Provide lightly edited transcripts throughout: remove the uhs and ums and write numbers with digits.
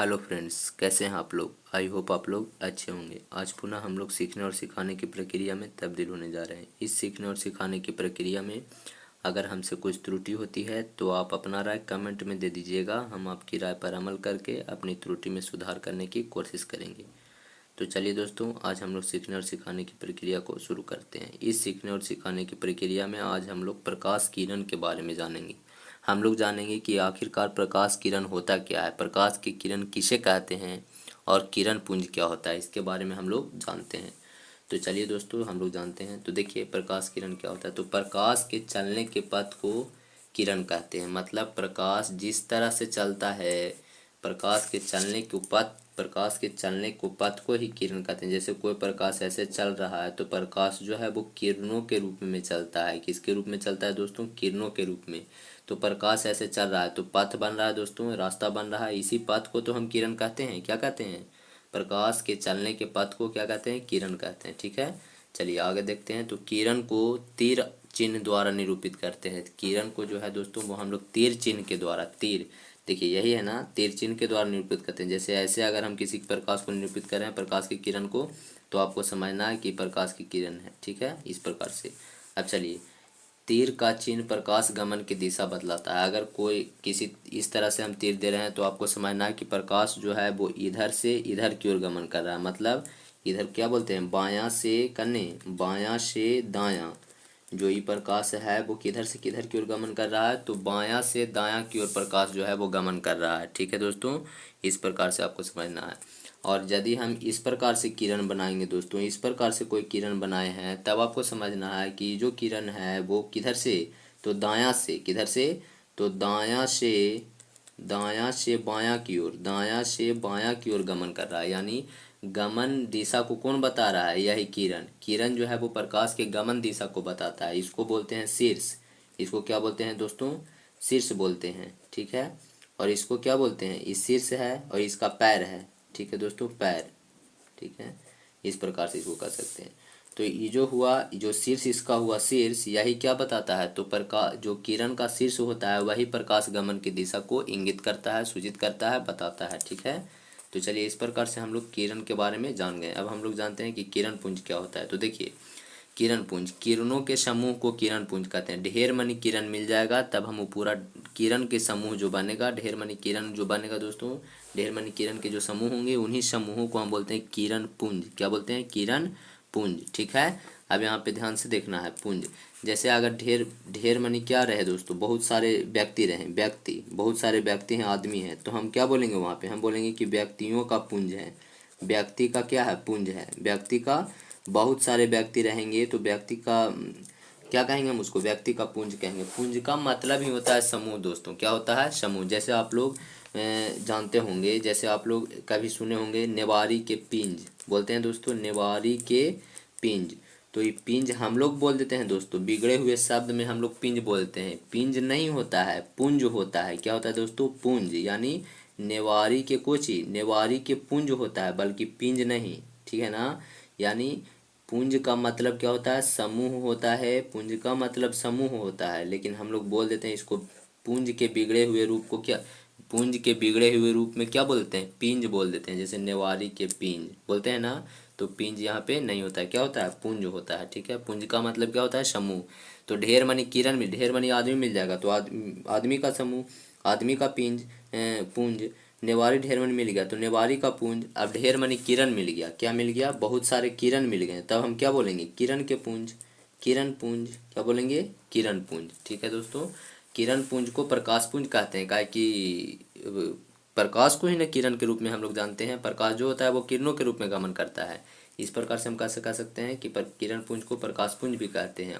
Hello friends, कैसे हैं आप लोग। आई होप आप लोग अच्छे होंगे। आज पुनः हम लोग सीखने और सिखाने की प्रक्रिया में तब्दील होने जा रहे हैं। इस सीखने और सिखाने की प्रक्रिया में अगर हमसे कुछ त्रुटि होती है तो आप अपना राय कमेंट में दे दीजिएगा। हम आपकी राय पर अमल करके अपनी त्रुटि में सुधार करने की कोशिश करेंगे। तो चलिए दोस्तों, आज हम लोग सीखने और सिखाने की प्रक्रिया को शुरू करते हैं। इस सीखने और सिखाने की प्रक्रिया में आज हम लोग प्रकाश किरण के बारे में जानेंगे। हम लोग जानेंगे कि आखिरकार प्रकाश किरण होता क्या है, प्रकाश की किरण किसे कहते हैं और किरण पुंज क्या होता है, इसके बारे में हम लोग जानते हैं। तो चलिए दोस्तों, हम लोग जानते हैं। तो देखिए, प्रकाश किरण क्या होता है। तो प्रकाश के चलने के पथ को किरण कहते हैं। मतलब प्रकाश जिस तरह से चलता है, प्रकाश के चलने को पथ को ही किरण कहते हैं। जैसे कोई प्रकाश ऐसे चल रहा है तो प्रकाश जो है वो किरणों के रूप में चलता है। किसके रूप में चलता है दोस्तों? किरणों के रूप में। तो प्रकाश ऐसे चल रहा है तो पथ बन रहा है दोस्तों, रास्ता बन रहा है। इसी पथ को तो हम किरण कहते हैं। क्या कहते हैं? प्रकाश के चलने के पथ को क्या कहते हैं? किरण कहते हैं। ठीक है, चलिए आगे देखते हैं। तो किरण को तीर चिन्ह द्वारा निरूपित करते हैं। किरण को जो है दोस्तों वो हम लोग तीर चिन्ह के द्वारा, तीर देखिए यही है ना, तीर चिन्ह के द्वारा निरूपित करते हैं। जैसे ऐसे अगर हम किसी प्रकाश को निरूपित कर रहे हैं, प्रकाश की किरण को, तो आपको समझना है कि प्रकाश की किरण है। ठीक है, इस प्रकार से। अब चलिए, तीर का चिन्ह प्रकाश गमन की दिशा बतलाता है। अगर कोई किसी इस तरह से हम तीर दे रहे हैं तो आपको समझना है कि प्रकाश जो है वो इधर से इधर की ओर गमन कर रहा है। मतलब इधर क्या बोलते हैं, बायां से कन्ने, बायां से दायां। जो ये प्रकाश है वो किधर से किधर की ओर गमन कर रहा है, तो बायां से दायां की ओर प्रकाश जो है वो गमन कर रहा है। ठीक है दोस्तों, इस प्रकार से आपको समझना है। और यदि हम इस प्रकार से किरण बनाएंगे दोस्तों, इस प्रकार से कोई किरण बनाए हैं, तब आपको समझना है कि जो किरण है वो किधर से, तो दायां से, किधर से, तो दायां से बायां की ओर, दायां से बायां की ओर गमन कर रहा है। यानी गमन दिशा को कौन बता रहा है? यही किरण। किरण जो है वो प्रकाश के गमन दिशा को बताता है। इसको बोलते हैं शीर्ष। इसको क्या बोलते हैं दोस्तों? शीर्ष बोलते हैं। ठीक है, और इसको क्या बोलते हैं? इस शीर्ष है और इसका पैर है। ठीक है दोस्तों, पैर। ठीक है, इस प्रकार से इसको कर सकते हैं। तो ये जो हुआ, जो शीर्ष इसका हुआ शीर्ष, यही क्या बताता है? तो प्रकाश, जो किरण का शीर्ष होता है वही प्रकाश गमन की दिशा को इंगित करता है, सूचित करता है, बताता है। ठीक है, तो चलिए इस प्रकार से हम लोग किरण के बारे में जान गए। अब हम लोग जानते हैं कि किरण पुंज क्या होता है। तो देखिए, किरण पुंज, किरणों के समूह को किरण पुंज कहते हैं। ढेर मनी किरण मिल जाएगा तब हम वो पूरा किरण के समूह जो बनेगा, ढेर मनी किरण जो बनेगा दोस्तों, ढेर मनी किरण के जो समूह होंगे उन्हीं समूहों को हम बोलते हैं किरण पुंज। क्या बोलते हैं? किरण पुंज। ठीक है, अब यहाँ पे ध्यान से देखना है। पुंज, जैसे अगर ढेर ढेर मनी क्या रहे दोस्तों, बहुत सारे व्यक्ति रहे, व्यक्ति, बहुत सारे व्यक्ति हैं, आदमी हैं, तो हम क्या बोलेंगे वहाँ पे? हम बोलेंगे कि व्यक्तियों का पुंज है। व्यक्ति का क्या है? पुंज है। व्यक्ति का, बहुत सारे व्यक्ति रहेंगे तो व्यक्ति का क्या कहेंगे हम? उसको व्यक्ति का पुंज कहेंगे। पुंज का मतलब ही होता है समूह दोस्तों। क्या होता है? समूह। जैसे आप लोग जानते होंगे, जैसे आप लोग कभी सुने होंगे नेवारी के पिंज, बोलते हैं दोस्तों, नेवारी के पिंज। तो ये पिंज हम लोग बोल देते हैं दोस्तों, बिगड़े हुए शब्द में हम लोग पिंज बोलते हैं। पिंज नहीं होता है, पुंज होता है। क्या होता है दोस्तों? पुंज। यानी नेवारी के कोची, नेवारी के पुंज होता है, बल्कि पिंज नहीं। ठीक है ना, यानी पुंज का मतलब क्या होता है? समूह होता है। पुंज का मतलब समूह होता है, लेकिन हम लोग बोल देते हैं इसको पुंज के बिगड़े हुए रूप को क्या, पुंज के बिगड़े हुए रूप में क्या बोलते हैं? पिंज बोल देते हैं। जैसे नेवारी के पिंज बोलते हैं ना, तो पिंज यहाँ पे नहीं होता है। क्या होता है? पुंज होता है। ठीक है, पुंज का मतलब क्या होता है? समूह। तो ढेर मनी किरण में ढेर मनी आदमी मिल जाएगा तो आदमी का समूह, आदमी का पिंज, पुंज। नेवारी ढेर मनी मिल गया तो नेवारी का पुंज। अब ढेर मनी किरण मिल गया, क्या मिल गया? बहुत सारे किरण मिल गए, तब हम क्या बोलेंगे? किरण के पुंज, किरण पुंज। क्या बोलेंगे? किरण पुंज। ठीक है दोस्तों, किरण पुंज को प्रकाश पुंज कहते हैं। काहे कि प्रकाश को ही ना किरण के रूप में हम लोग जानते हैं। प्रकाश जो होता है वो किरणों के रूप में गमन करता है। इस प्रकार से हम कैसे कह सकते हैं कि किरण पुंज को प्रकाश पुंज भी कहते हैं।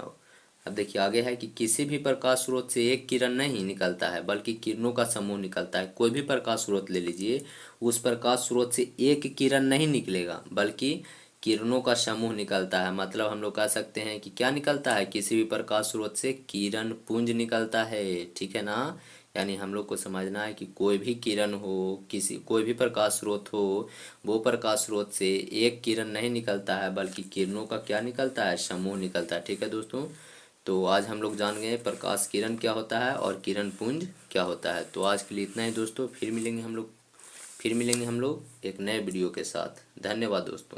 अब देखिए आगे है कि किसी भी प्रकाश स्रोत से एक किरण नहीं निकलता है, बल्कि किरणों का समूह निकलता है। कोई भी प्रकाश स्रोत ले लीजिए, उस प्रकाश स्रोत से एक किरण नहीं निकलेगा, बल्कि किरणों का समूह निकलता है। मतलब हम लोग कह सकते हैं कि क्या निकलता है? किसी भी प्रकाश स्रोत से किरण पुंज निकलता है। ठीक है ना, यानी हम लोग को समझना है कि कोई भी किरण हो, किसी कोई भी प्रकाश स्रोत हो, वो प्रकाश स्रोत से एक किरण नहीं निकलता है, बल्कि किरणों का क्या निकलता है? समूह निकलता है। ठीक है दोस्तों, तो आज हम लोग जान गए प्रकाश किरण क्या होता है और किरण पुंज क्या होता है। तो आज के लिए इतना ही दोस्तों, फिर मिलेंगे हम लोग फिर मिलेंगे हम लोग एक नए वीडियो के साथ। धन्यवाद दोस्तों।